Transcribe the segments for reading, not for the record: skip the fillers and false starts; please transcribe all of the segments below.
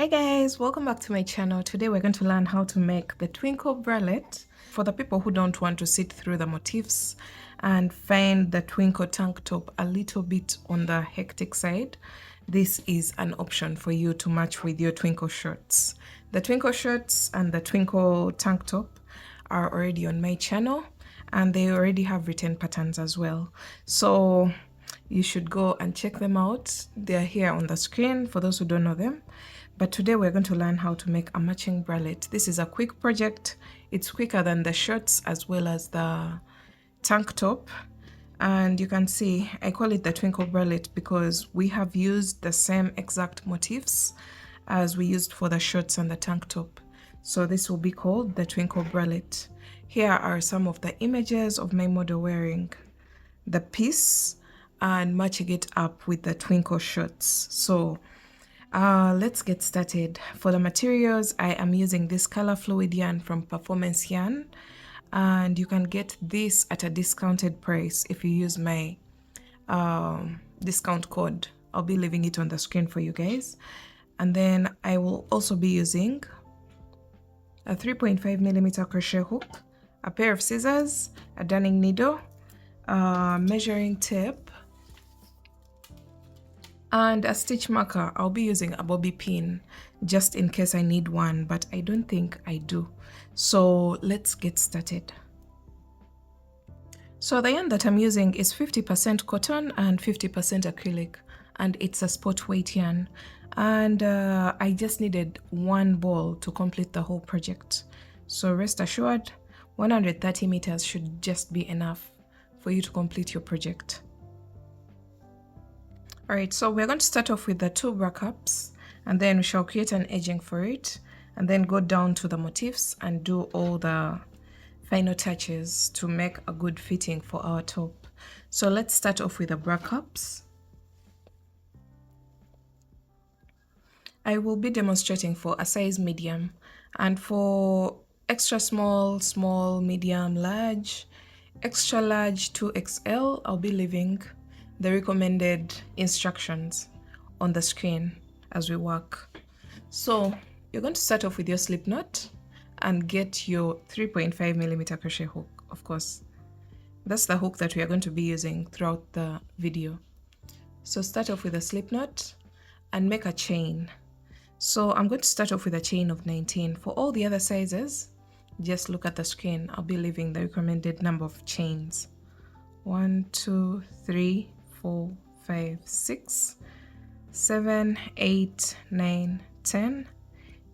Hi guys, welcome back to my channel. Today we're going to learn how to make the Twinkle Bralette for the people who don't want to sit through the motifs and find the Twinkle tank top a little bit on the hectic side. This is an option for you to match with your Twinkle shirts. The Twinkle shirts and the Twinkle tank top are already on my channel and they already have written patterns as well. So you should go and check them out. They're here on the screen for those who don't know them. But today we're going to learn how to make a matching bralette. This is a quick project. It's quicker than the shirts as well as the tank top. And you can see I call it the Twinkle Bralette because we have used the same exact motifs as we used for the shirts and the tank top. So this will be called the Twinkle Bralette. Here are some of the images of my model wearing the piece and matching it up with the Twinkle shirts. So let's get started. For the materials, I am using this color fluid yarn from Performance Yarn, and you can get this at a discounted price if you use my discount code. I'll be leaving it on the screen for you guys. And then I will also be using a 3.5mm crochet hook, a pair of scissors, a darning needle, measuring tape, and a stitch marker. I'll be using a bobby pin just in case I need one, but I don't think I do. So let's get started. So the yarn that I'm using is 50% cotton and 50% acrylic, and it's a sport weight yarn. And I just needed one ball to complete the whole project. So rest assured, 130 meters should just be enough for you to complete your project. Alright, so we're going to start off with the 2 bra cups, and then we shall create an edging for it, and then go down to the motifs and do all the final touches to make a good fitting for our top. So let's start off with the bra cups. I will be demonstrating for a size medium, and for extra small, small, medium, large, extra large 2XL, I'll be leaving the recommended instructions on the screen as we work. So you're going to start off with your slip knot and get your 3.5mm crochet hook. Of course, that's the hook that we are going to be using throughout the video. So start off with a slip knot and make a chain. So I'm going to start off with a chain of 19. For all the other sizes, just look at the screen. I'll be leaving the recommended number of chains. 1, 2, 3, 4, 5, 6, 7, 8, 9, 10,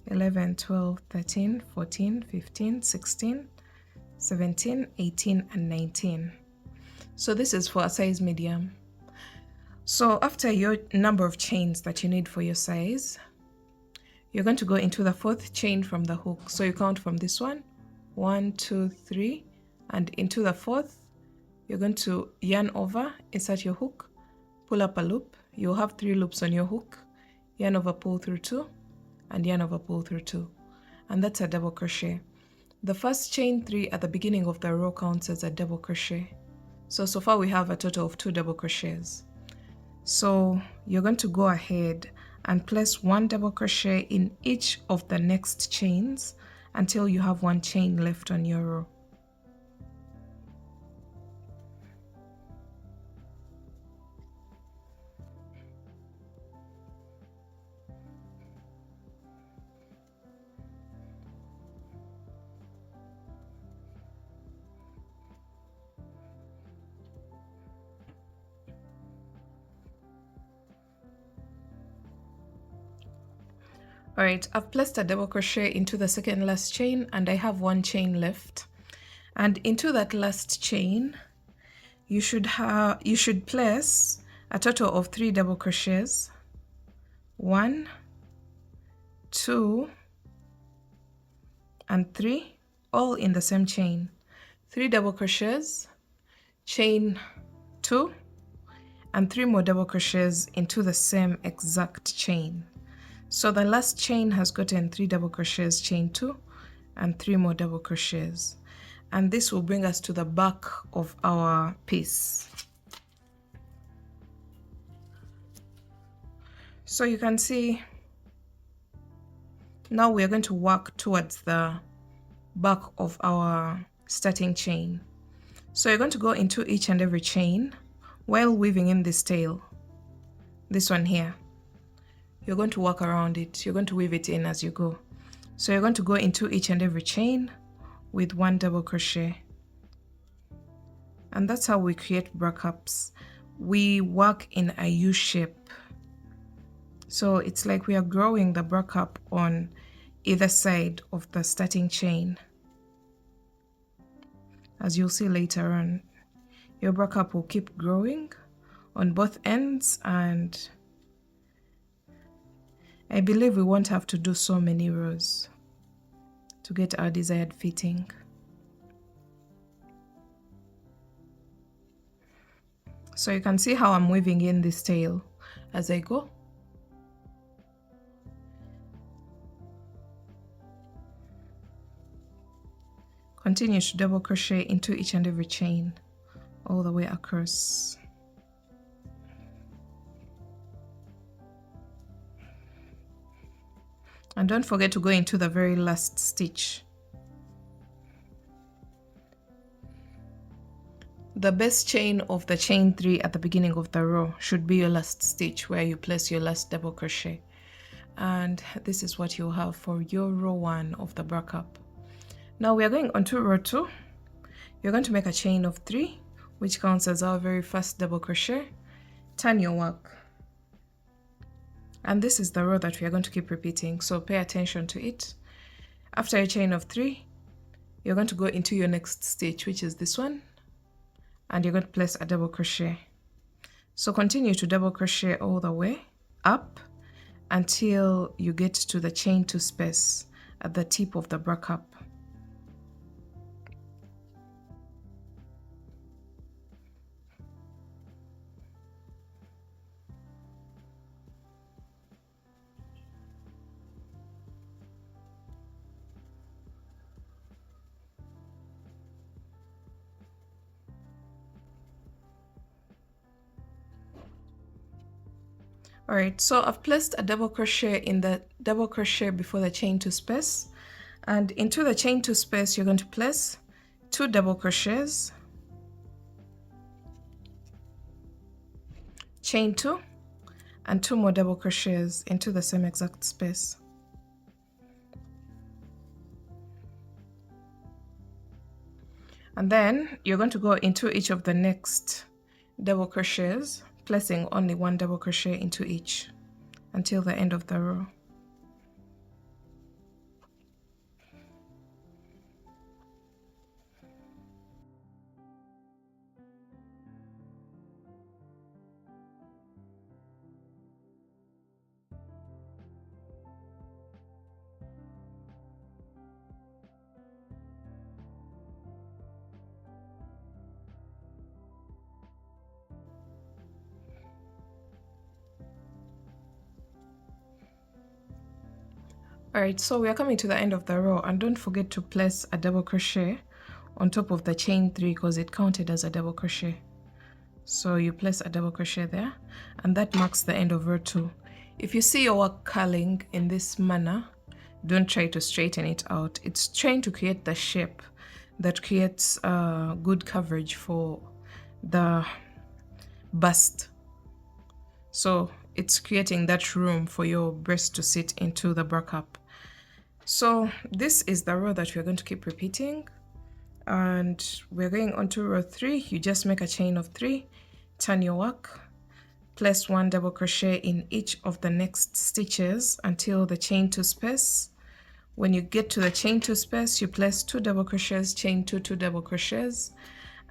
11, 12, 13, 14, 15, 16, 17, 18, and 19. So this is for a size medium. So after your number of chains that you need for your size, you're going to go into the 4th chain from the hook. So you count from this one, 1, 2, 3, and into the 4th, you're going to yarn over, insert your hook, pull up a loop. You'll have 3 loops on your hook, yarn over, pull through 2, and yarn over, pull through 2. And that's a double crochet. The first chain 3 at the beginning of the row counts as a double crochet. So far we have a total of 2 double crochets. So you're going to go ahead and place 1 double crochet in each of the next chains until you have 1 chain left on your row. Alright, I've placed a double crochet into the second last chain and I have 1 chain left. And into that last chain, you should place a total of 3 double crochets. 1, 2, and 3, all in the same chain. 3 double crochets, chain 2, and 3 more double crochets into the same exact chain. So the last chain has gotten 3 double crochets, chain 2, and 3 more double crochets. And this will bring us to the back of our piece. So you can see Now we are going to work towards the back of our starting chain. So you're going to go into each and every chain while weaving in this tail, this one here. You're going to work around it, you're going to weave it in as you go. So you're going to go into each and every chain with 1 double crochet. And that's how we create bra cups. We work in a U shape. So it's like we are growing the bra cup on either side of the starting chain. As you'll see later on, your bra cup will keep growing on both ends, and I believe we won't have to do so many rows to get our desired fitting. So you can see how I'm weaving in this tail as I go. Continue to double crochet into each and every chain all the way across. And don't forget to go into the very last stitch. The best chain of the chain 3 at the beginning of the row should be your last stitch where you place your last double crochet. And this is what you'll have for your row 1 of the bra cup. Now we are going on to row 2. You're going to make a chain of 3, which counts as our very first double crochet. Turn your work. And this is the row that we are going to keep repeating, so pay attention to it. After a chain of 3, you're going to go into your next stitch, which is this one, and you're going to place a double crochet. So continue to double crochet all the way up until you get to the chain 2 space at the tip of the bra cup. Alright, so I've placed a double crochet in the double crochet before the chain 2 space, and into the chain 2 space you're going to place 2 double crochets, chain 2, and 2 more double crochets into the same exact space. And then you're going to go into each of the next double crochets, placing only 1 double crochet into each until the end of the row. Alright, so we are coming to the end of the row, and don't forget to place a double crochet on top of the chain 3 because it counted as a double crochet. So you place a double crochet there, and that marks the end of row 2. If you see your work curling in this manner, don't try to straighten it out. It's trying to create the shape that creates good coverage for the bust. So it's creating that room for your breast to sit into the bra cup. So this is the row that we're going to keep repeating, and we're going on to row 3. You just make a chain of 3, turn your work, place 1 double crochet in each of the next stitches until the chain 2 space. When you get to the chain 2 space, you place 2 double crochets, chain 2, 2 double crochets,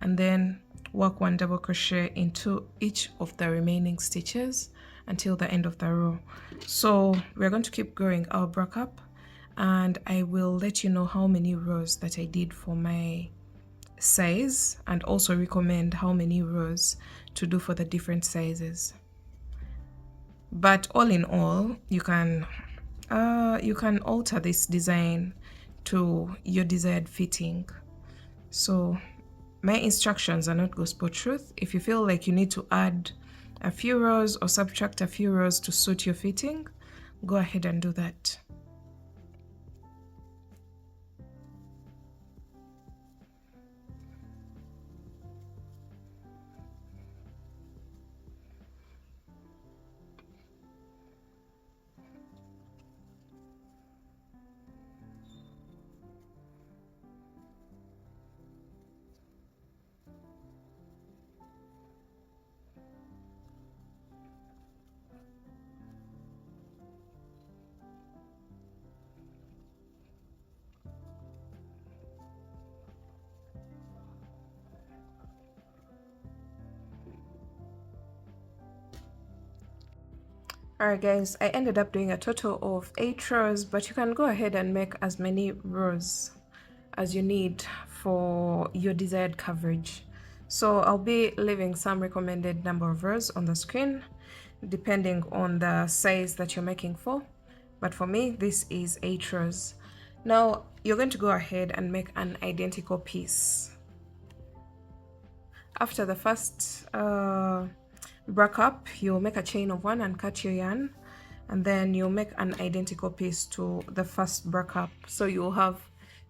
and then work 1 double crochet into each of the remaining stitches until the end of the row. So we're going to keep growing our bra cup, and I will let you know how many rows that I did for my size, and also recommend how many rows to do for the different sizes. But all in all, you can alter this design to your desired fitting. So my instructions are not gospel truth. If you feel like you need to add a few rows or subtract a few rows to suit your fitting, go ahead and do that. Alright guys, I ended up doing a total of 8 rows, but you can go ahead and make as many rows as you need for your desired coverage. So I'll be leaving some recommended number of rows on the screen depending on the size that you're making for, but for me this is 8 rows. Now you're going to go ahead and make an identical piece. After the first break up, you'll make a chain of 1 and cut your yarn, and then you'll make an identical piece to the first break up, so you'll have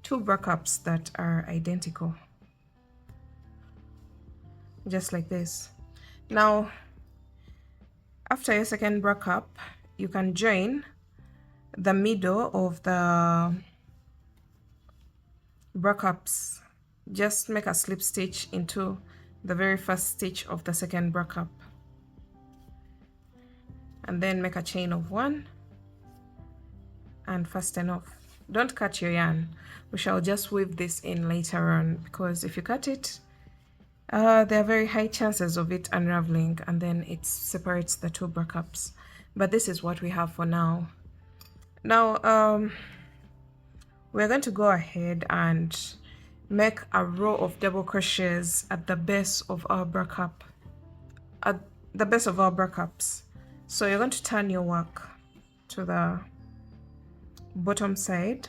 2 break ups that are identical, just like this. Now after your second break up, you can join the middle of the break ups. Just make a slip stitch into the very first stitch of the second break up, and then make a chain of 1 and fasten off. Don't cut your yarn. We shall just weave this in later on, because if you cut it, there are very high chances of it unraveling, and then it separates the 2 break ups. But this is what we have for now. Now we're going to go ahead and make a row of double crochets at the base of our break up, at the base of our break ups. So you're going to turn your work to the bottom side.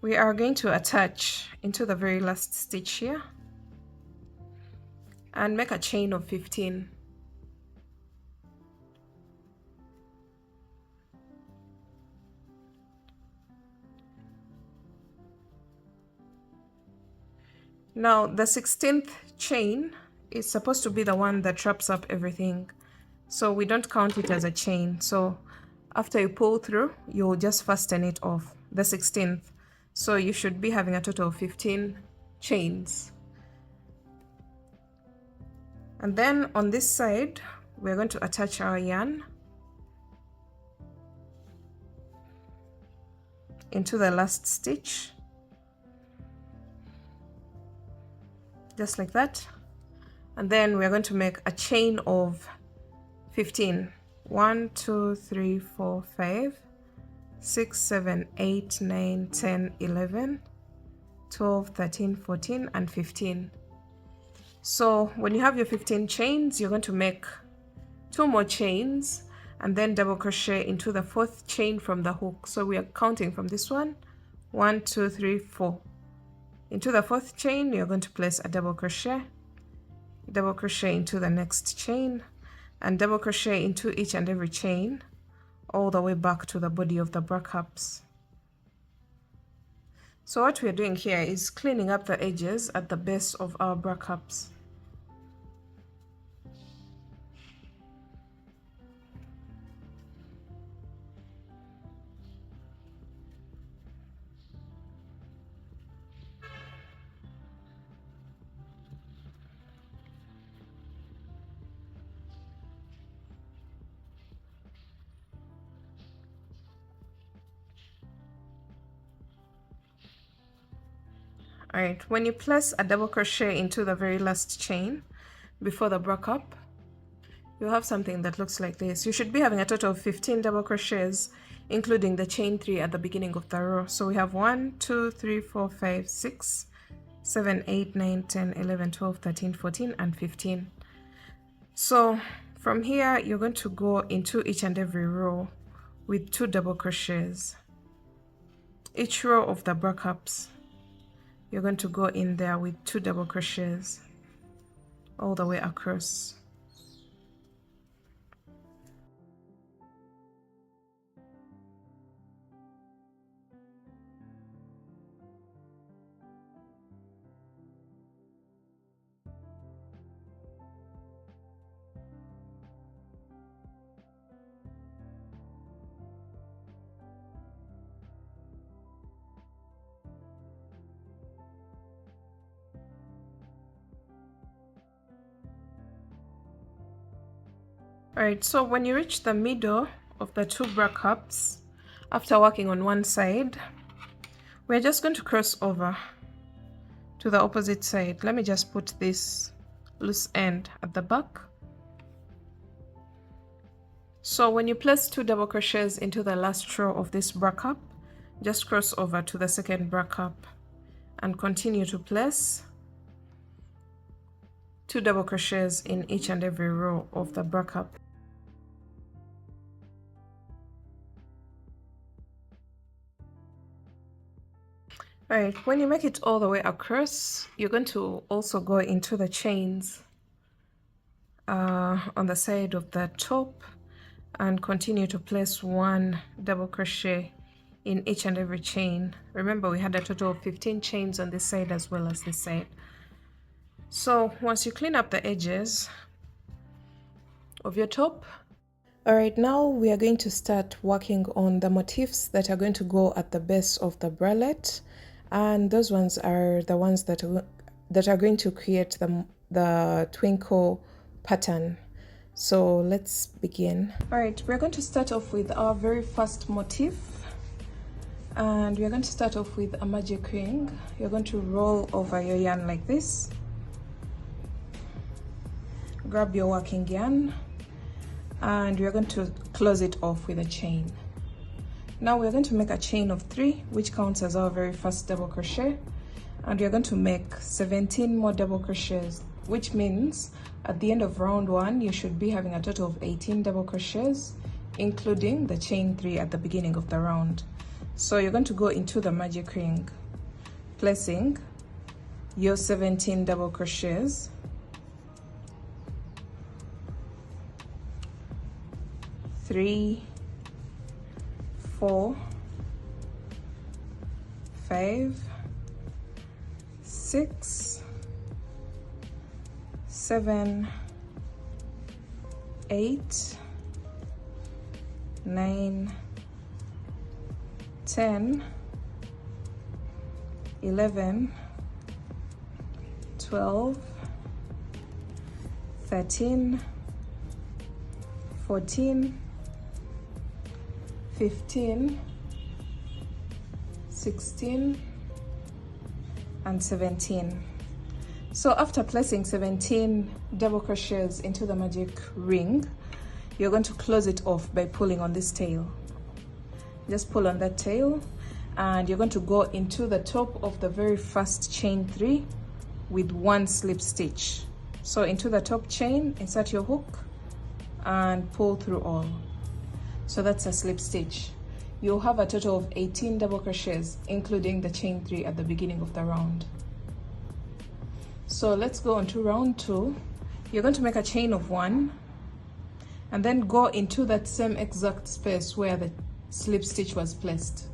We are going to attach into the very last stitch here and make a chain of 15. Now the 16th chain is supposed to be the one that wraps up everything, so we don't count it as a chain. So after you pull through, you'll just fasten it off, the 16th. So you should be having a total of 15 chains. And then on this side, we're going to attach our yarn into the last stitch, just like that. And then we're going to make a chain of 15. 1, 2, 3, 4, 5, 6, 7, 8, 9, 10, 11, 12, 13, 14, and 15. So when you have your 15 chains, you're going to make 2 more chains and then double crochet into the 4th chain from the hook. So we are counting from this one, 1, 2, 3, 4. Into the 4th chain, you're going to place a double crochet into the next chain, and double crochet into each and every chain all the way back to the body of the break ups. So what we're doing here is cleaning up the edges at the base of our break ups. Alright, when you place a double crochet into the very last chain before the break up, you'll have something that looks like this. You should be having a total of 15 double crochets, including the chain 3 at the beginning of the row. So we have 1, 2, 3, 4, 5, 6, 7, 8, 9, 10, 11, 12, 13, 14, and 15. So from here, you're going to go into each and every row with 2 double crochets. Each row of the break ups, you're going to go in there with 2 double crochets all the way across. Alright, so when you reach the middle of the 2 break ups, after working on one side, we're just going to cross over to the opposite side. Let me just put this loose end at the back. So when you place 2 double crochets into the last row of this bra cup, just cross over to the second bra cup and continue to place 2 double crochets in each and every row of the bra cup. Alright, when you make it all the way across, you're going to also go into the chains on the side of the top and continue to place 1 double crochet in each and every chain. Remember, we had a total of 15 chains on this side as well as this side. So once you clean up the edges of your top, alright, now we are going to start working on the motifs that are going to go at the base of the bralette, and those ones are the ones that are going to create the twinkle pattern. So let's begin. Alright, we're going to start off with our very first motif, and we're going to start off with a magic ring. You're going to roll over your yarn like this, grab your working yarn, and we're going to close it off with a chain. Now we're going to make a chain of 3, which counts as our very first double crochet, and we're going to make 17 more double crochets, which means at the end of round 1 you should be having a total of 18 double crochets, including the chain 3 at the beginning of the round. So you're going to go into the magic ring, placing your 17 double crochets, three, 4, 5, 6, 7, 8, 9, 10, 11, 12, 13, 14, 15, 16, and 17. So after placing 17 double crochets into the magic ring, you're going to close it off by pulling on this tail. Just pull on that tail, and you're going to go into the top of the very first chain 3 with 1 slip stitch. So into the top chain, insert your hook and pull through all. So that's a slip stitch. You'll have a total of 18 double crochets, including the chain 3 at the beginning of the round. So let's go on to round 2. You're going to make a chain of 1 and then go into that same exact space where the slip stitch was placed,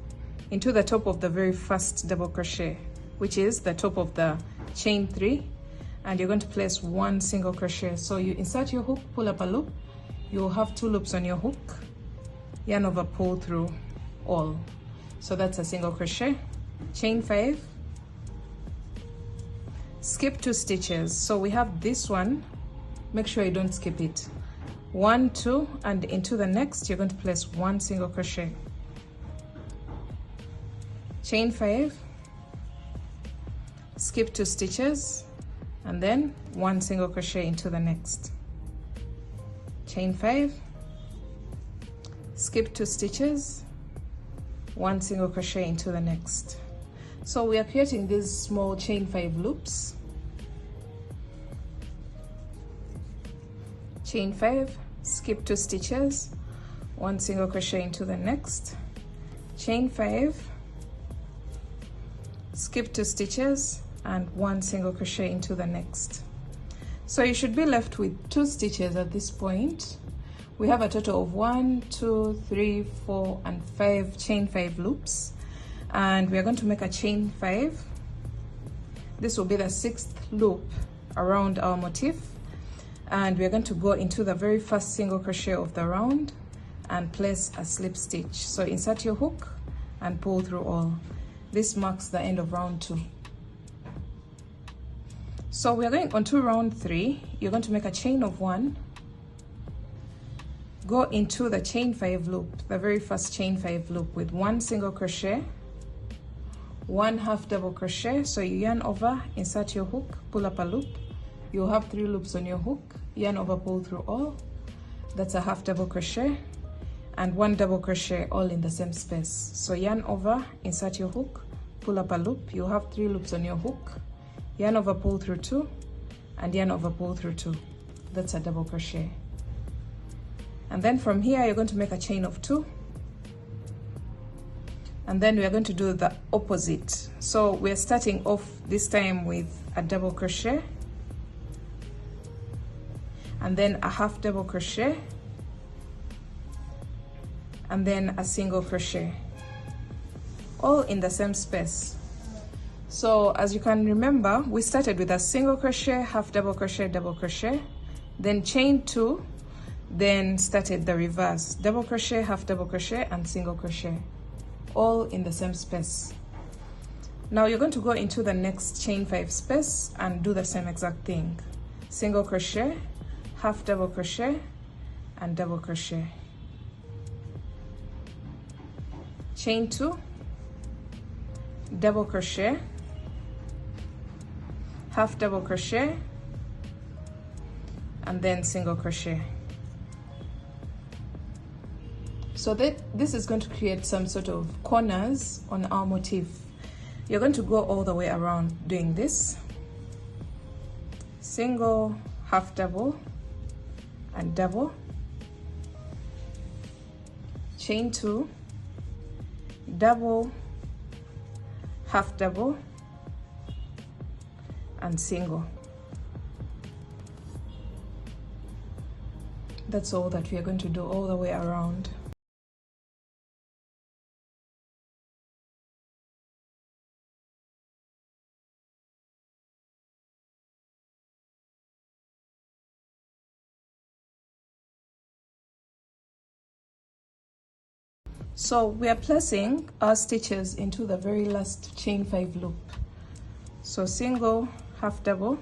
into the top of the very first double crochet, which is the top of the chain 3, and you're going to place 1 single crochet. So you insert your hook, pull up a loop, you'll have 2 loops on your hook, yarn over, pull through all. So that's a single crochet, chain 5, skip 2 stitches. So we have this one, make sure you don't skip it, 1, 2, and into the next you're going to place 1 single crochet, chain 5, skip 2 stitches, and then 1 single crochet into the next, chain 5, skip 2 stitches, 1 single crochet into the next. So we are creating these small chain 5 loops, chain 5, skip 2 stitches, 1 single crochet into the next, chain 5, skip 2 stitches, and 1 single crochet into the next. So you should be left with 2 stitches at this point. We have a total of 1, 2, 3, 4, and 5 chain 5 loops, and we are going to make a chain 5. This will be the 6th loop around our motif, and we are going to go into the very first single crochet of the round and place a slip stitch. So insert your hook and pull through all. This marks the end of round 2. So we are going on to round 3. You're going to make a chain of 1, go into the chain 5 loop, the very first chain 5 loop, with 1 single crochet, 1 half double crochet. So you yarn over, insert your hook, pull up a loop, you'll have 3 loops on your hook, yarn over, pull through all, that's a half double crochet, and 1 double crochet all in the same space. So yarn over, insert your hook, pull up a loop, you'll have 3 loops on your hook, yarn over, pull through 2, and yarn over, pull through 2. That's a double crochet. And then from here you're going to make a chain of 2, and then we are going to do the opposite. So we're starting off this time with a double crochet, and then a half double crochet, and then a single crochet, all in the same space. So as you can remember, we started with a single crochet, half double crochet, then chain 2, then started the reverse, double crochet, half double crochet, and single crochet, all in the same space. Now you're going to go into the next chain 5 space and do the same exact thing, single crochet, half double crochet, and double crochet, chain 2, double crochet, half double crochet, and then single crochet. So this is going to create some sort of corners on our motif. You're going to go all the way around doing this, single, half double, and double, chain 2, double, half double, and single. That's all that we are going to do all the way around. So we are placing our stitches into the very last chain 5 loop. So single, half double,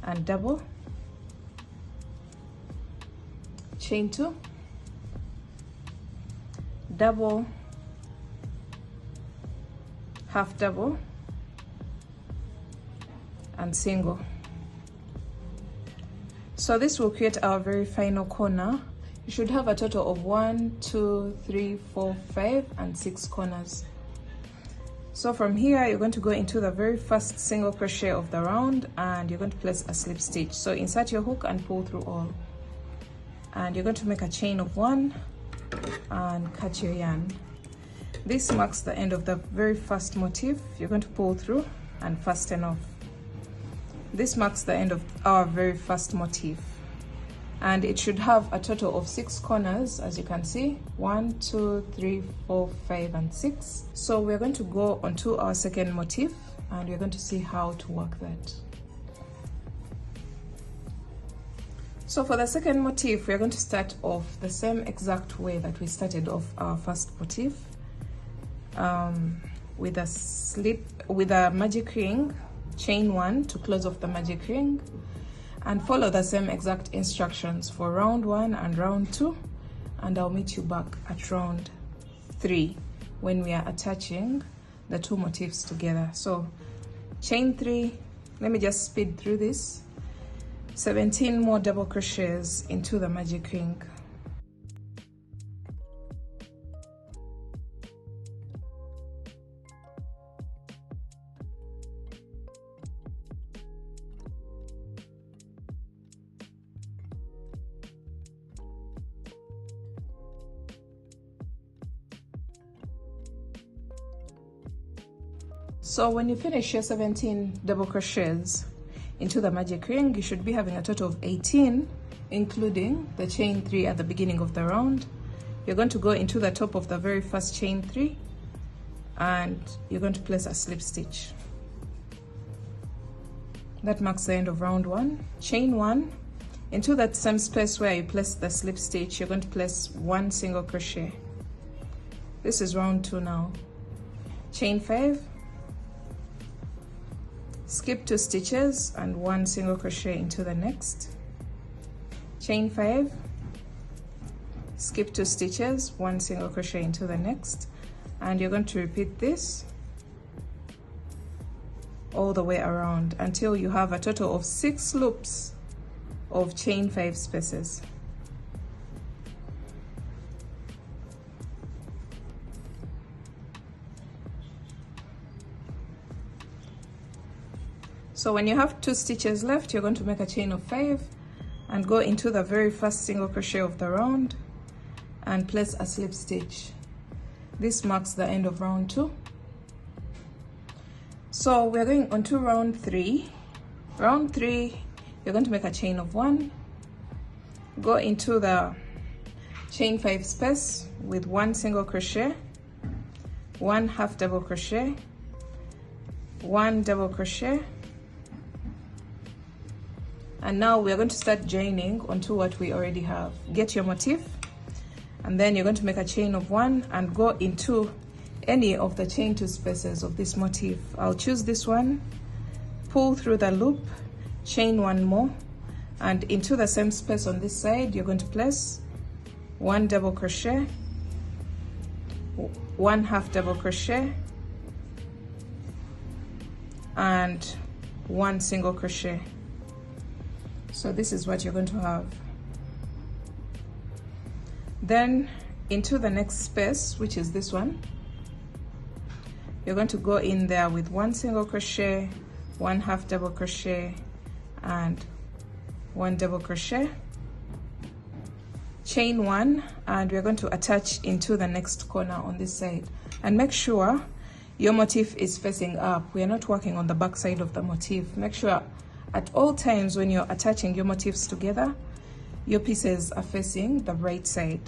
and double, chain 2, double, half double, and single. So this will create our very final corner. You should have a total of 1, 2, 3, 4, 5, and 6 corners. So from here you're going to go into the very first single crochet of the round, and you're going to place a slip stitch. So insert your hook and pull through all, and you're going to make a chain of 1 and cut your yarn. This marks the end of the very first motif. You're going to pull through and fasten off. This marks the end of our very first motif, and it should have a total of 6 corners, as you can see, 1, 2, 3, 4, 5, and 6. So we're going to go on to our second motif, and we're going to see how to work that. So for the second motif, we're going to start off the same exact way that we started off our first motif, with a magic ring, chain 1 to close off the magic ring, and follow the same exact instructions for round 1 and round 2, and I'll meet you back at round 3 when we are attaching the 2 motifs together. So chain 3, let me just speed through this, 17 more double crochets into the magic ring. So when you finish your 17 double crochets into the magic ring, you should be having a total of 18, including the chain 3 at the beginning of the round. You're going to go into the top of the very first chain 3, and you're going to place a slip stitch. That marks the end of round 1. Chain 1, into that same space where you placed the slip stitch, you're going to place 1 single crochet. This is round 2 now. Chain 5, skip 2 stitches and 1 single crochet into the next. Chain 5, skip 2 stitches, 1 single crochet into the next, and you're going to repeat this all the way around until you have a total of 6 loops of chain 5 spaces. So when you have 2 stitches left, you're going to make a chain of 5 and go into the very first single crochet of the round and place a slip stitch. This marks the end of round 2. So we're going on to round 3. Round 3, you're going to make a chain of 1, go into the chain 5 space with 1 single crochet, 1 half double crochet, 1 double crochet, and now we're going to start joining onto what we already have. Get your motif, and then you're going to make a chain of 1 and go into any of the chain 2 spaces of this motif. I'll choose this one, pull through the loop, chain 1 more, and into the same space on this side you're going to place 1 double crochet, 1 half double crochet, and 1 single crochet. So this is what you're going to have. Then into the next space, which is this one, you're going to go in there with 1 single crochet, 1 half double crochet, and 1 double crochet, chain 1, and we're going to attach into the next corner on this side. And make sure your motif is facing up. We are not working on the back side of the motif. Make sure at all times when you're attaching your motifs together, your pieces are facing the right side.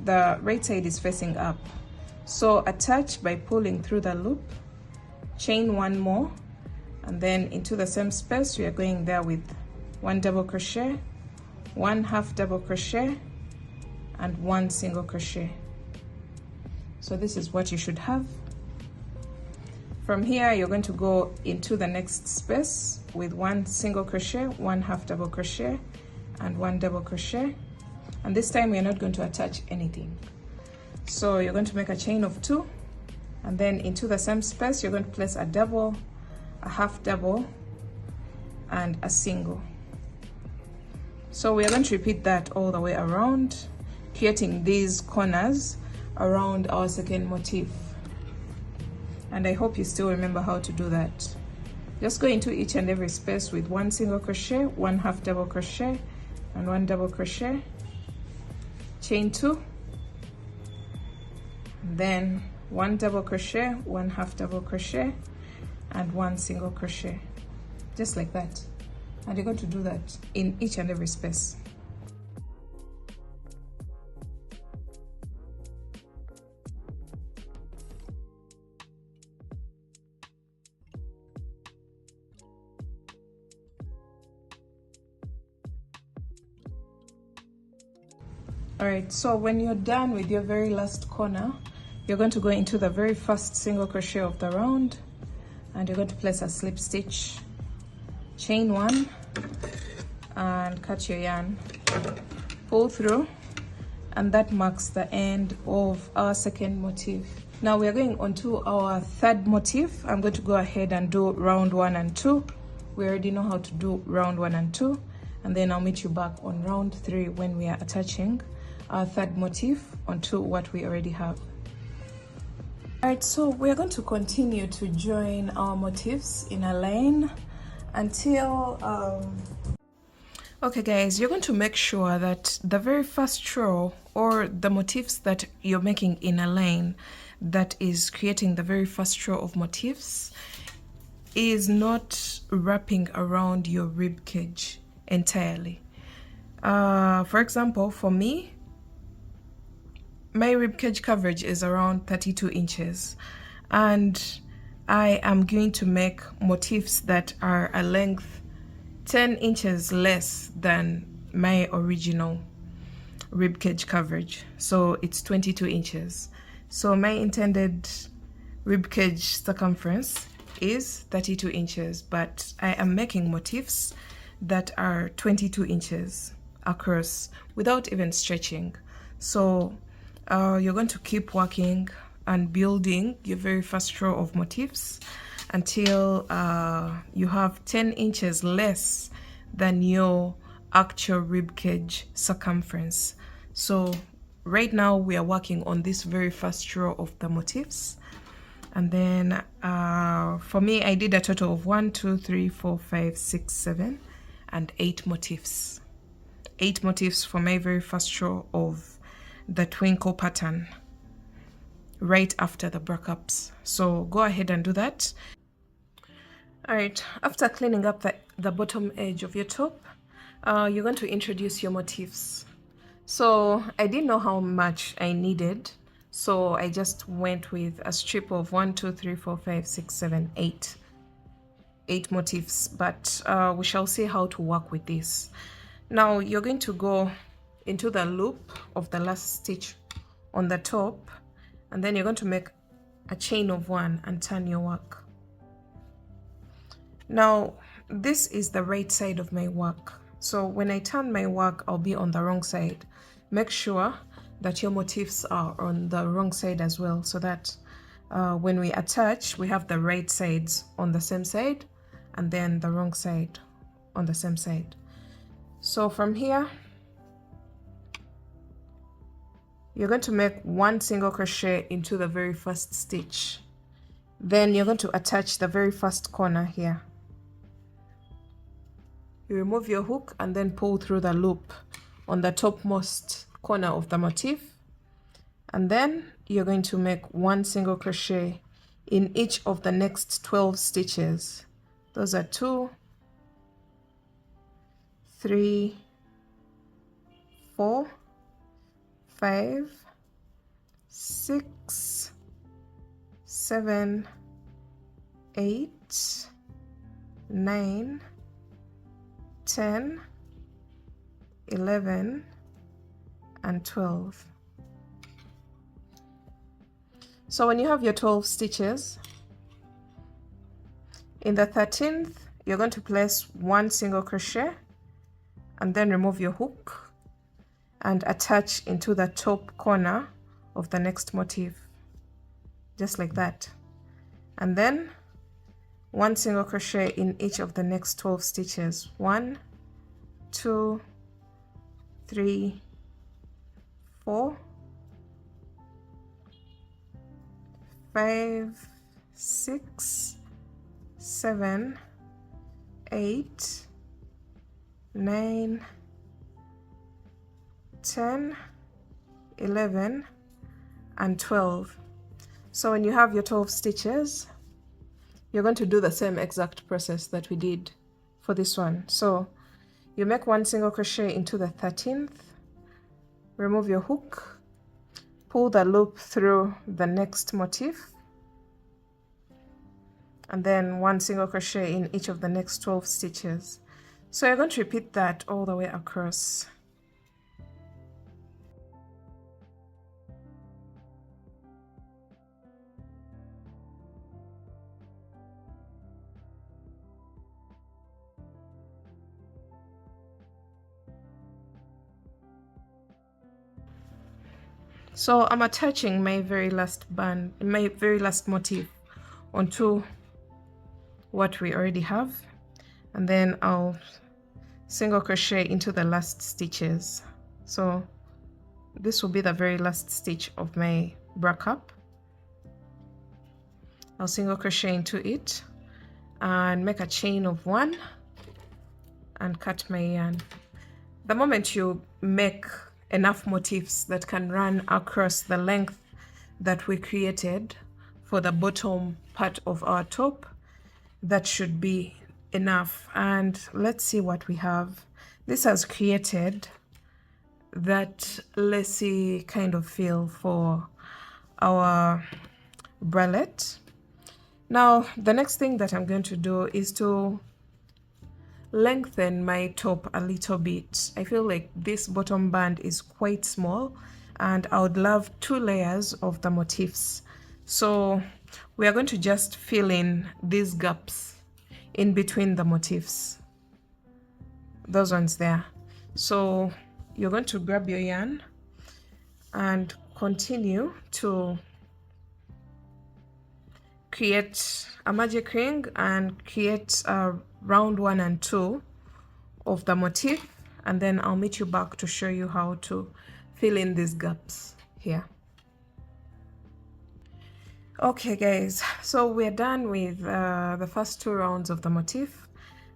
The right side is facing up. So attach by pulling through the loop, chain 1 more, and then into the same space we are going there with 1 double crochet, 1 half double crochet, and 1 single crochet. So this is what you should have. From here you're going to go into the next space with 1 single crochet, 1 half double crochet, and 1 double crochet, and this time we're not going to attach anything. So you're going to make a chain of 2, and then into the same space you're going to place a double, a half double, and a single. So we are going to repeat that all the way around, creating these corners around our second motif. And I hope you still remember how to do that. Just go into each and every space with 1 single crochet, 1 half double crochet, and 1 double crochet, chain 2, and then 1 double crochet, 1 half double crochet, and 1 single crochet, just like that. And you're going to do that in each and every space. Alright, so when you're done with your very last corner, you're going to go into the very first single crochet of the round, and you're going to place a slip stitch, chain 1, and cut your yarn, pull through, and that marks the end of our second motif. Now we are going on to our third motif. I'm going to go ahead and do round 1 and 2. We already know how to do round 1 and 2, and then I'll meet you back on round 3 when we are attaching our third motif onto what we already have. Alright, so we're going to continue to join our motifs in a line until okay guys, you're going to make sure that the very first row, or the motifs that you're making in a line that is creating the very first row of motifs, is not wrapping around your rib cage entirely. For example, for me, my rib cage coverage is around 32 inches, and I am going to make motifs that are a length 10 inches less than my original rib cage coverage. So it's 22 inches. So my intended rib cage circumference is 32 inches, but I am making motifs that are 22 inches across without even stretching. So you're going to keep working and building your very first row of motifs until you have 10 inches less than your actual rib cage circumference. So right now we are working on this very first row of the motifs, and then for me I did a total of 1, 2, 3, 4, 5, 6, 7 and 8 motifs. 8 motifs for my very first row of the twinkle pattern right after the breakups. So go ahead and do that. All right, after cleaning up the bottom edge of your top, you're going to introduce your motifs. So I didn't know how much I needed, so I just went with a strip of 1, 2, 3, 4, 5, 6, 7, 8. 8 motifs, but we shall see how to work with this. Now you're going to go into the loop of the last stitch on the top, and then you're going to make a chain of 1 and turn your work. Now this is the right side of my work, so when I turn my work I'll be on the wrong side. Make sure that your motifs are on the wrong side as well, so that when we attach we have the right sides on the same side and then the wrong side on the same side. So from here you're going to make 1 single crochet into the very first stitch. Then you're going to attach the very first corner here. You remove your hook and then pull through the loop on the topmost corner of the motif, and then you're going to make 1 single crochet in each of the next 12 stitches. Those are 2, 3, 4, 5, 6, 7, 8, 9, 10, 11, and 12. So when you have your 12 stitches, in the 13th you're going to place 1 single crochet and then remove your hook and attach into the top corner of the next motif, just like that. And then 1 single crochet in each of the next 12 stitches. 1, 2, 3, 4, 5, 6, 7, 8, 9, 10, 11, and 12. So when you have your 12 stitches, you're going to do the same exact process that we did for this one. So you make 1 single crochet into the 13th, remove your hook, pull the loop through the next motif, and then 1 single crochet in each of the next 12 stitches. So you're going to repeat that all the way across. So I'm attaching my very last band, my very last motif onto what we already have, and then I'll single crochet into the last stitches. So this will be the very last stitch of my breakup. I'll single crochet into it and make a chain of 1 and cut my yarn. The moment you make enough motifs that can run across the length that we created for the bottom part of our top, that should be enough. And let's see what we have. This has created that lacy kind of feel for our bralette. Now the next thing that I'm going to do is to lengthen my top a little bit. I feel like this bottom band is quite small and I would love 2 layers of the motifs. So we are going to just fill in these gaps in between the motifs, those ones there. So you're going to grab your yarn and continue to create a magic ring and create round 1 and 2 of the motif, and then I'll meet you back to show you how to fill in these gaps here. Okay guys, so we're done with the first 2 rounds of the motif,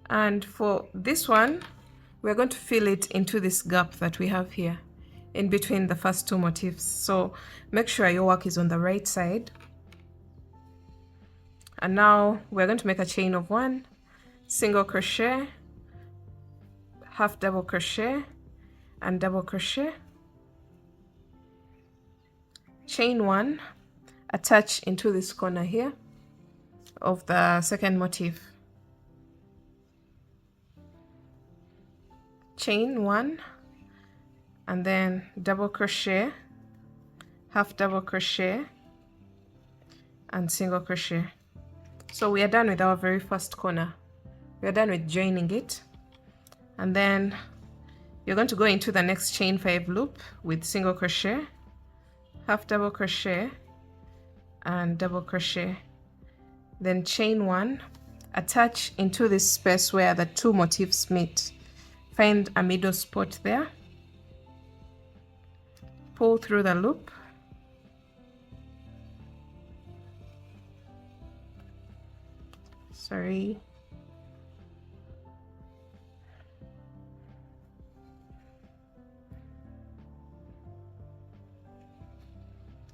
and for this one we're going to fill it into this gap that we have here in between the first 2 motifs. So make sure your work is on the right side. And now we're going to make a chain of 1, single crochet, half double crochet and double crochet, chain 1, attach into this corner here of the second motif, chain 1, and then double crochet, half double crochet and single crochet. So we are done with our very first corner. We are done with joining it, and then you're going to go into the next chain 5 loop with single crochet, half double crochet and double crochet, then chain 1, attach into this space where the 2 motifs meet, find a middle spot there, pull through the loop,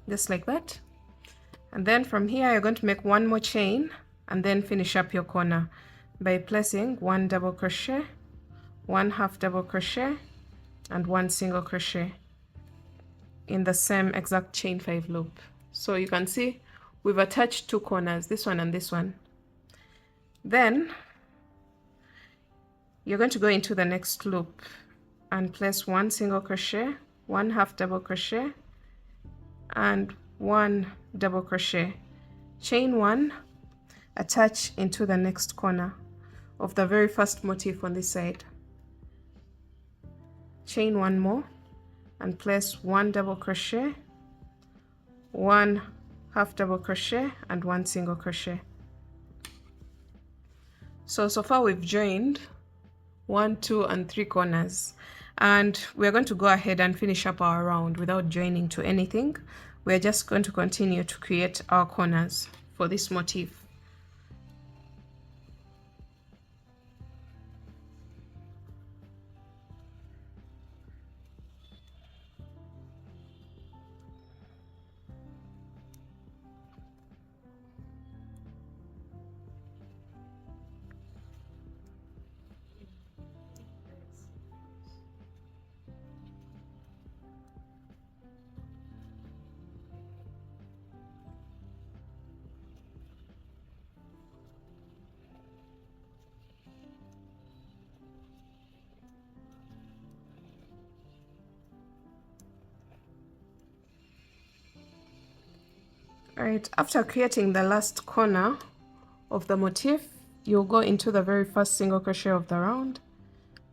just like that. And then from here you're going to make 1 more chain and then finish up your corner by placing 1 double crochet, 1 half double crochet and 1 single crochet in the same exact chain 5 loop. So you can see we've attached 2 corners, this one and this one. Then you're going to go into the next loop and place 1 single crochet, 1 half double crochet and 1 double crochet, chain 1, attach into the next corner of the very first motif on this side, chain 1 more and place 1 double crochet, 1 half double crochet and 1 single crochet. So far we've joined 1, 2 and 3 corners, and we're going to go ahead and finish up our round without joining to anything. We're just going to continue to create our corners for this motif. Alright, after creating the last corner of the motif, you'll go into the very first single crochet of the round,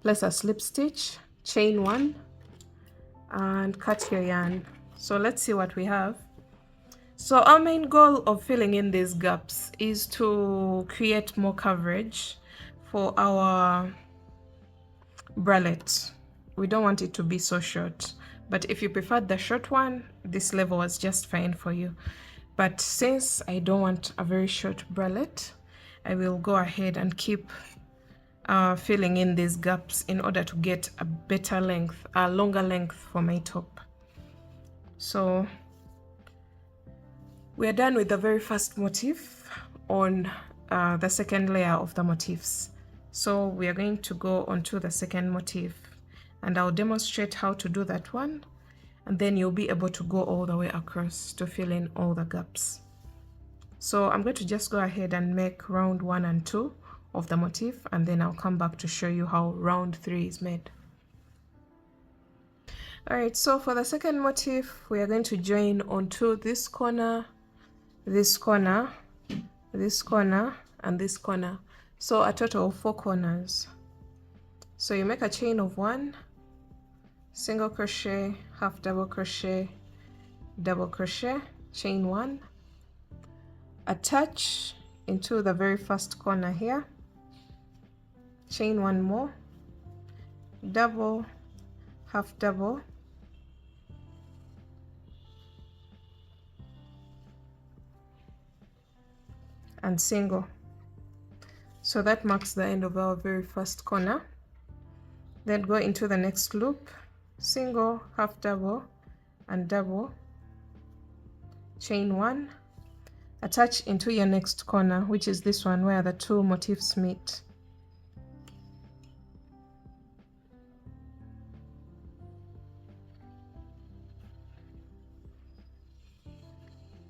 place a slip stitch, chain 1 and cut your yarn. So let's see what we have. So our main goal of filling in these gaps is to create more coverage for our bralette. We don't want it to be so short, but if you preferred the short one, this level was just fine for you. But since I don't want a very short bralette, I will go ahead and keep filling in these gaps in order to get a better length, a longer length for my top. So we're done with the very first motif on the second layer of the motifs. So we are going to go onto the second motif, and I'll demonstrate how to do that one, and then you'll be able to go all the way across to fill in all the gaps. So I'm going to just go ahead and make round 1 and 2 of the motif, and then I'll come back to show you how round 3 is made. Alright, so for the second motif, we are going to join onto this corner, this corner, this corner, and this corner. So a total of 4 corners. So you make a chain of 1, single crochet, half double crochet, double crochet, chain 1, attach into the very first corner here, chain one more, double, half double, and single. So that marks the end of our very first corner. Then go into the next loop, single, half double, and double, chain one, attach into your next corner, which is this one where the two motifs meet.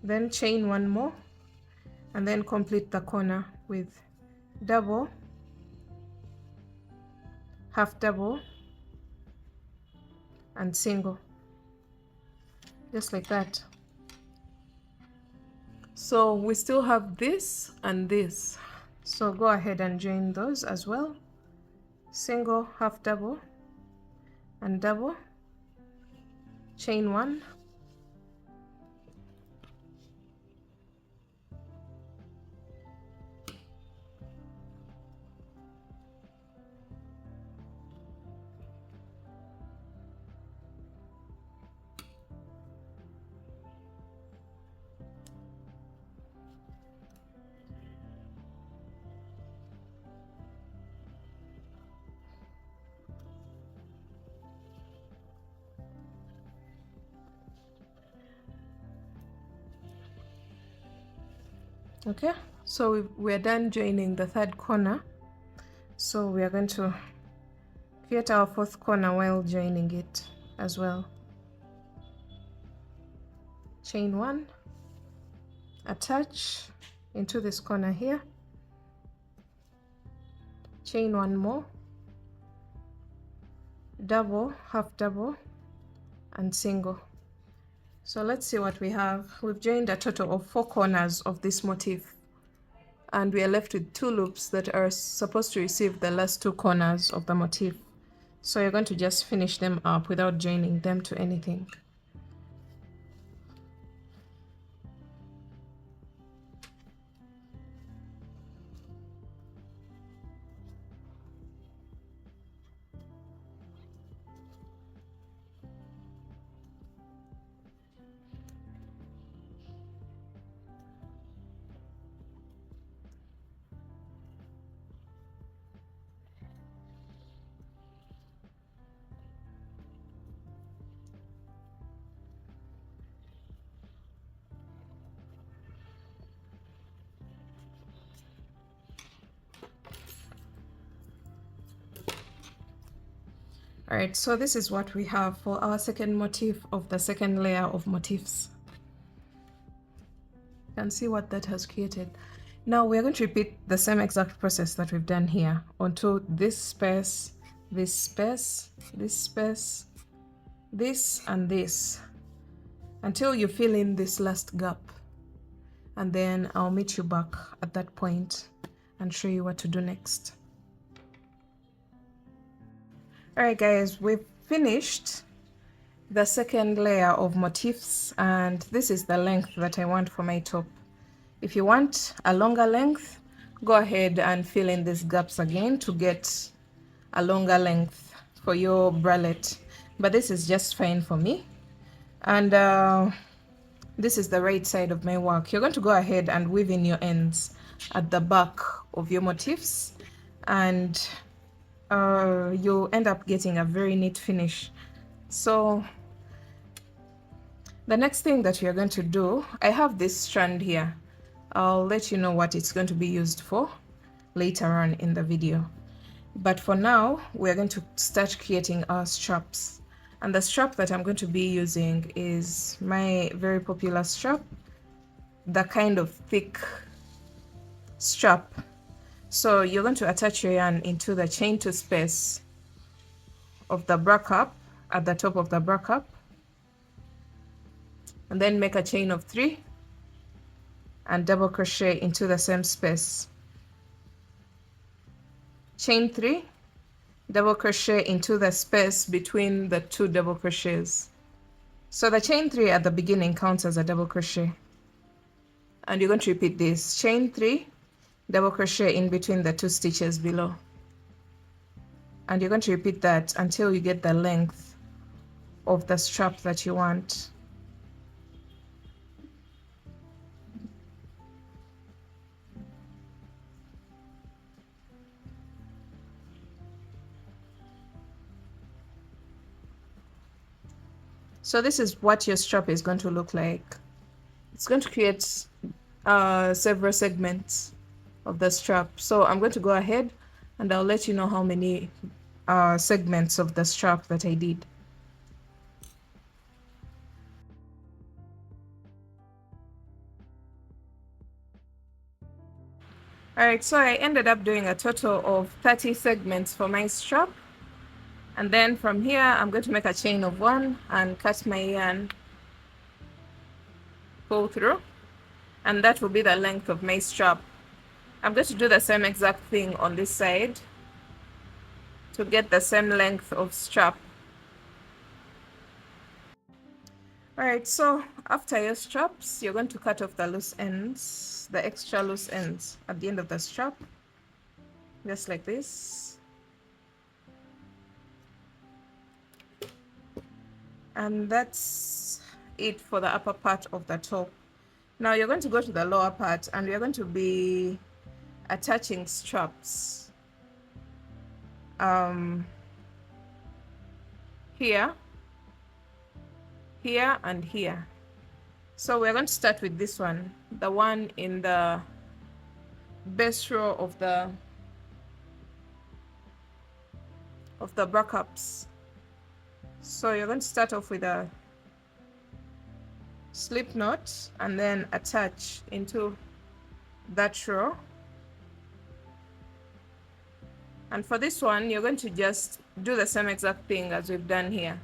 Then chain one more, and then complete the corner with double, half double, and single, just like that. So we still have this and this, so go ahead and join those as well. Single, half double, and double, chain one, okay. So we're done joining the third corner, so we are going to create our fourth corner while joining it as well. Chain one, attach into this corner here, chain one more, double, half double, and single. So let's see what we have. We've joined a total of 4 corners of this motif, and we are left with 2 loops that are supposed to receive the last 2 corners of the motif. So you're going to just finish them up without joining them to anything. Alright, so this is what we have for our second motif of the second layer of motifs. You can see what that has created. Now we're going to repeat the same exact process that we've done here onto this space, this space, this space, this and this, until you fill in this last gap. And then I'll meet you back at that point and show you what to do next. Alright guys, we've finished the second layer of motifs, and this is the length that I want for my top. If you want a longer length, go ahead and fill in these gaps again to get a longer length for your bralette, but this is just fine for me. And this is the right side of my work. You're going to go ahead and weave in your ends at the back of your motifs, and you'll end up getting a very neat finish. So the next thing that you're going to do, I have this strand here. I'll let you know what it's going to be used for later on in the video, but for now we're going to start creating our straps. And the strap that I'm going to be using is my very popular strap, the kind of thick strap. So you're going to attach your yarn into the chain 2 space of the bra cup at the top of the bra cup, and then make a chain of 3 and double crochet into the same space. Chain 3, double crochet into the space between the 2 double crochets. So the chain 3 at the beginning counts as a double crochet. and you're going to repeat this. Chain 3, double crochet in between the 2 stitches below, and you're going to repeat that until you get the length of the strap that you want. So this is what your strap is going to look like. It's going to create several segments of the strap. So I'm going to go ahead and I'll let you know how many segments of the strap that I did. Alright, so I ended up doing a total of 30 segments for my strap. And then from here, I'm going to make a chain of 1 and cut my yarn, pull through, and that will be the length of my strap. I'm going to do the same exact thing on this side to get the same length of strap. Alright, so after your straps, you're going to cut off the loose ends, the extra loose ends at the end of the strap, just like this. And that's it for the upper part of the top. Now you're going to go to the lower part and you're going to be attaching straps here, here, and here. So we're going to start with this one, the one in the base row of the backups. So you're going to start off with a slip knot and then attach into that row. And for this one, you're going to just do the same exact thing as we've done here.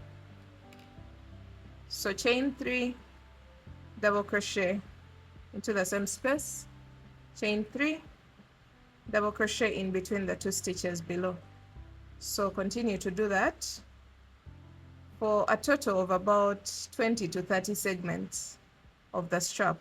So chain 3, double crochet into the same space, chain 3, double crochet in between the 2 stitches below. So continue to do that for a total of about 20 to 30 segments of the strap.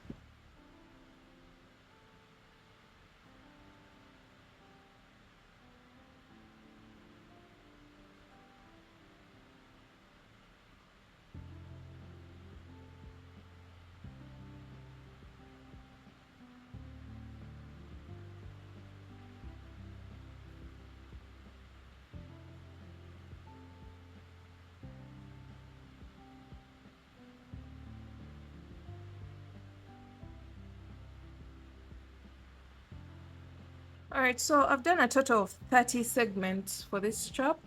Alright, so I've done a total of 30 segments for this strap.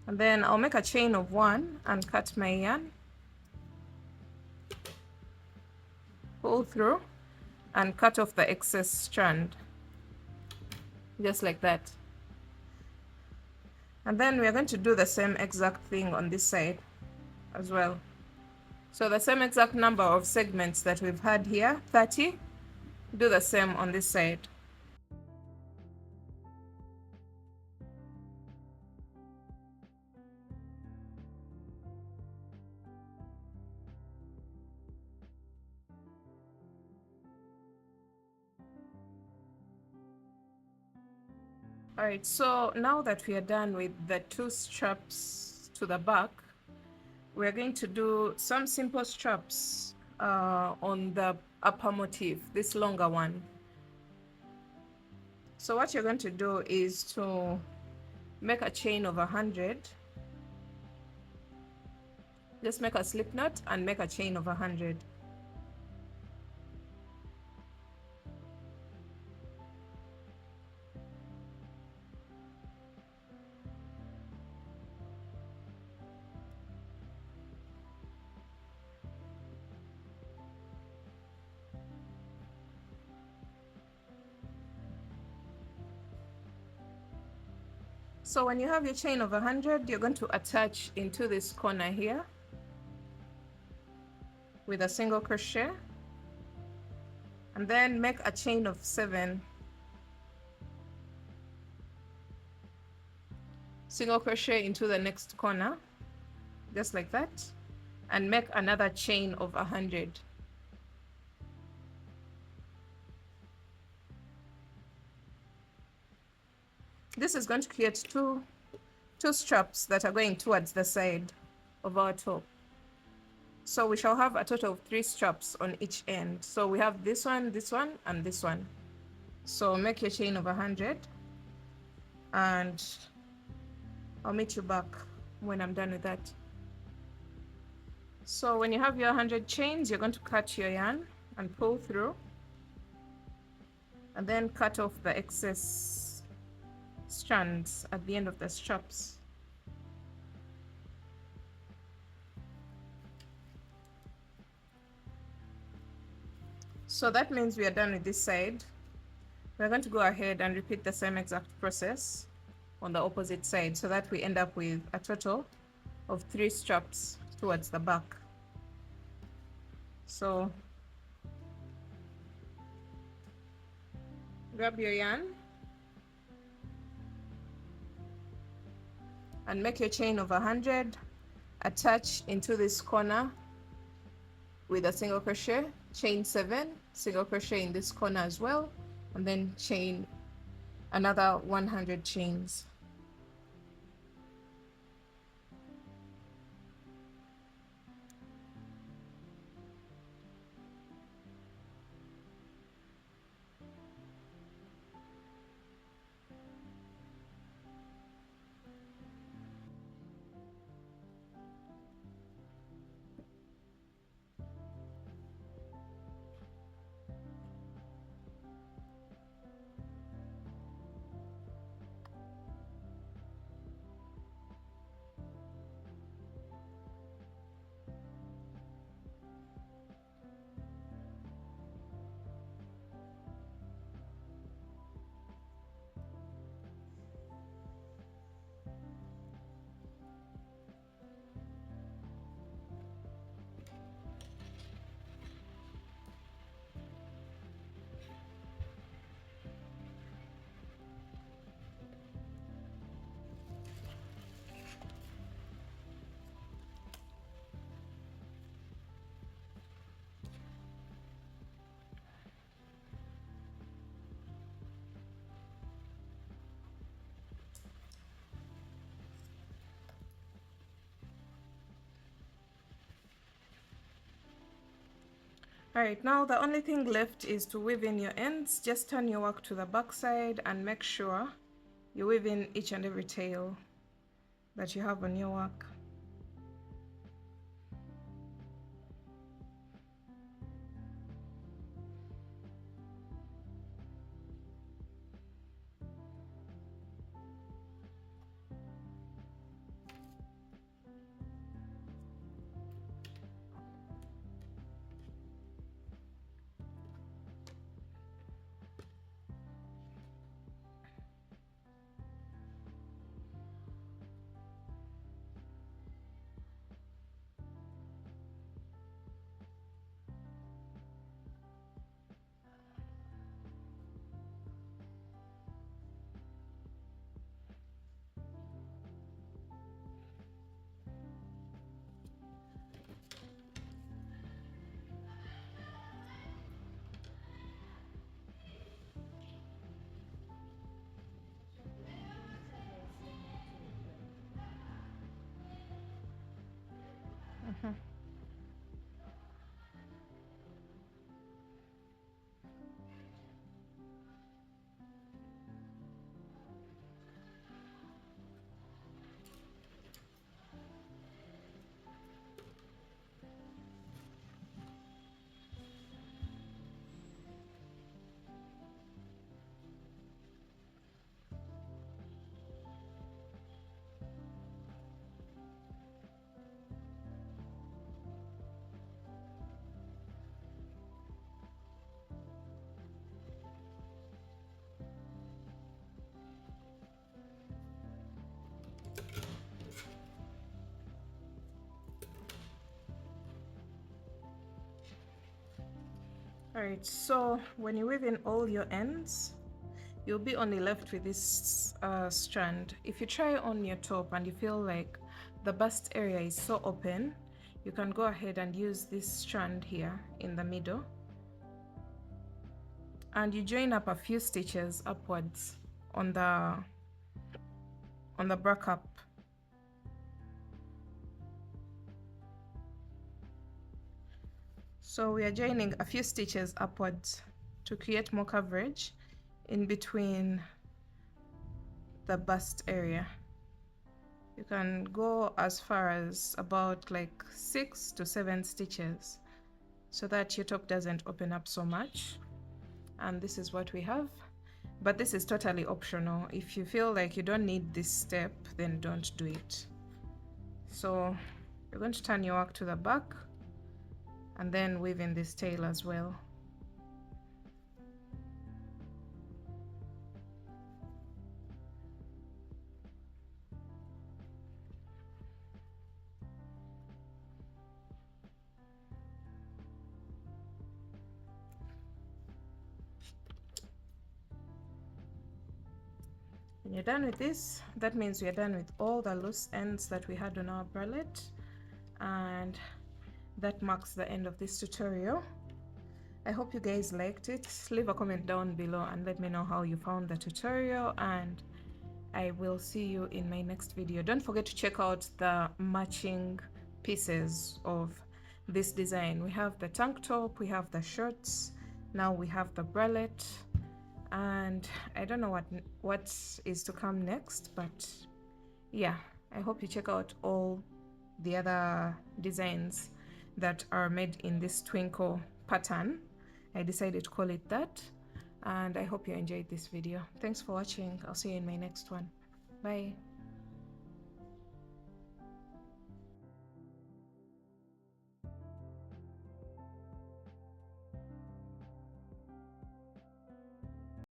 And then I'll make a chain of 1 and cut my yarn, pull through, and cut off the excess strand, just like that. And then we're going to do the same exact thing on this side as well. So the same exact number of segments that we've had here, 30, do the same on this side. Alright, so now that we are done with the 2 straps to the back, we're going to do some simple straps on the upper motif, this longer one. So what you're going to do is to make a chain of 100. Just make a slip knot and make a chain of 100. So when you have your chain of 100, you're going to attach into this corner here with a single crochet, and then make a chain of 7, single crochet into the next corner, just like that, and make another chain of 100. This is going to create two straps that are going towards the side of our top. So we shall have a total of 3 straps on each end. So we have this one, and this one. So make your chain of 100, and I'll meet you back when I'm done with that. So when you have your 100 chains, you're going to cut your yarn and pull through, and then cut off the excess strands at the end of the straps. So that means we are done with this side. We're going to go ahead and repeat the same exact process on the opposite side, so that we end up with a total of 3 straps towards the back. So grab your yarn and make your chain of 100, attach into this corner with a single crochet, chain 7, single crochet in this corner as well, and then chain another 100 chains. Alright, now the only thing left is to weave in your ends. Just turn your work to the back side and make sure you weave in each and every tail that you have on your work. Alright, so when you weave in all your ends, you'll be only left with this strand. If you try on your top and you feel like the bust area is so open, you can go ahead and use this strand here in the middle, and you join up a few stitches upwards on the on the bra cup. So we are joining a few stitches upwards to create more coverage in between the bust area. You can go as far as about like 6 to 7 stitches so that your top doesn't open up so much. And this is what we have, but this is totally optional. If you feel like you don't need this step, then don't do it. So you're going to turn your work to the back and then weave in this tail as well. When you're done with this, that means we are done with all the loose ends that we had on our bralette, and that marks the end of this tutorial. I hope you guys liked it. Leave a comment down below and let me know how you found the tutorial, and I will see you in my next video. Don't forget to check out the matching pieces of this design. We have the tank top, we have the shorts, now we have the bralette, and I don't know what is to come next, but yeah, I hope you check out all the other designs that are made in this twinkle pattern. I decided to call it that, and I hope you enjoyed this video. Thanks for watching. I'll see you in my next one. Bye.